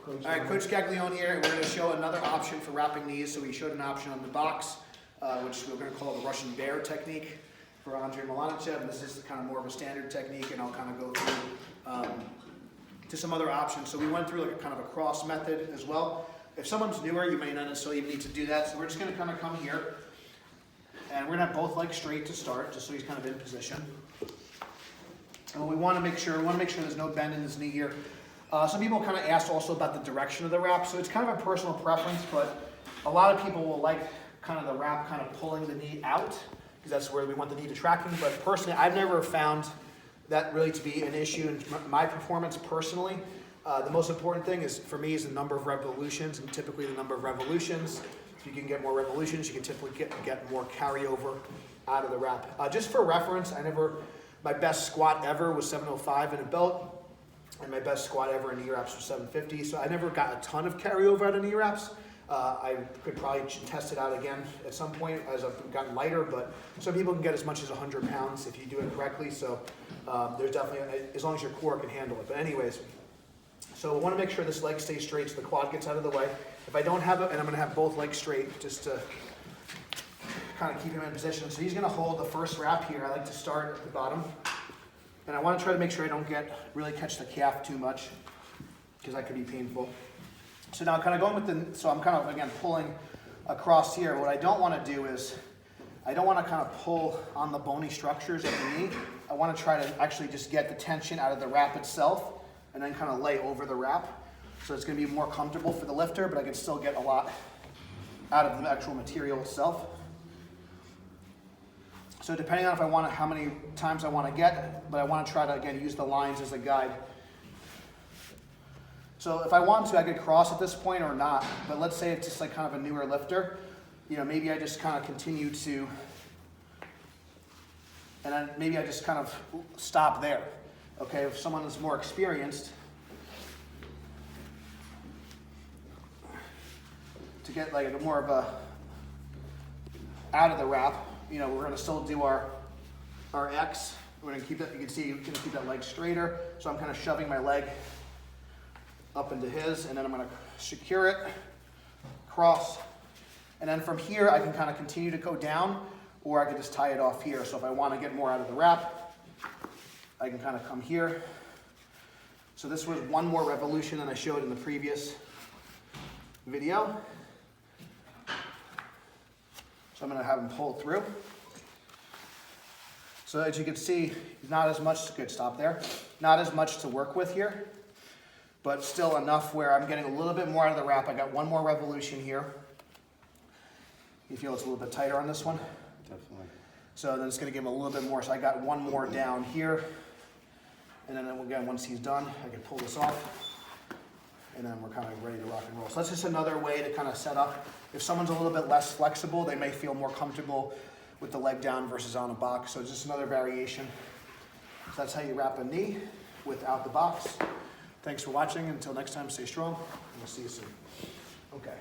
Coach. All right, Coach Gaglione here, and we're going to show another option for wrapping knees. So we showed an option on the box, which we're going to call the Russian bear technique for Andre Milanichev. This is kind of more of a standard technique, and I'll kind of go through to some other options. So we went through like a kind of a cross method as well. If someone's newer, you may not necessarily even need to do that. So we're just going to kind of come here, and we're going to have both legs straight to start, just so he's kind of in position. And what we want to make sure, there's no bend in his knee here. Some people kind of asked also about the direction of the wrap, so it's kind of a personal preference, but a lot of people will like kind of the wrap kind of pulling the knee out, because that's where we want the knee to tracking. But personally, I've never found that really to be an issue in my performance personally. The most important thing is, for me, is the number of revolutions, and typically the number of revolutions. If you can get more revolutions, you can typically get more carryover out of the wrap. Just for reference, my best squat ever was 705 in a belt, and my best squat ever in knee wraps was 750. So I never got a ton of carryover out of knee wraps. I could probably test it out again at some point as I've gotten lighter, but some people can get as much as 100 pounds if you do it correctly. So there's definitely, as long as your core can handle it. But anyways, so we want to make sure this leg stays straight so the quad gets out of the way. If I don't have it, and I'm going to have both legs straight just to kind of keep him in position. So he's going to hold the first wrap here. I like to start at the bottom. And I want to try to make sure I don't really catch the calf too much, because that could be painful. So now kind of going with so I'm kind of, again, pulling across here. What I don't want to do is, I don't want to kind of pull on the bony structures of the knee. I want to try to actually just get the tension out of the wrap itself, and then kind of lay over the wrap. So it's going to be more comfortable for the lifter, but I can still get a lot out of the actual material itself. So depending on how many times I want to get, but I want to try to, again, use the lines as a guide. So if I want to, I could cross at this point or not, but let's say it's just like kind of a newer lifter, maybe I just kind of continue to, and then maybe I just kind of stop there. Okay, if someone is more experienced, to get like more of a out of the wrap, we're going to still do our X. We're going to keep that, you can see, you can keep that leg straighter. So I'm kind of shoving my leg up into his, and then I'm going to secure it, cross, and then from here I can kind of continue to go down, or I can just tie it off here. So if I want to get more out of the wrap, I can kind of come here. So this was one more revolution than I showed in the previous video. So I'm going to have him pull through. So as you can see, not as much, good, stop there. Not as much to work with here, but still enough where I'm getting a little bit more out of the wrap. I got one more revolution here. You feel it's a little bit tighter on this one? Definitely. So then it's going to give him a little bit more. So I got one more down here. And then again, once he's done, I can pull this off. And then we're kind of ready to rock and roll. So that's just another way to kind of set up. If someone's a little bit less flexible, they may feel more comfortable with the leg down versus on a box. So it's just another variation. So that's how you wrap a knee without the box. Thanks for watching. Until next time, stay strong. And we'll see you soon. Okay.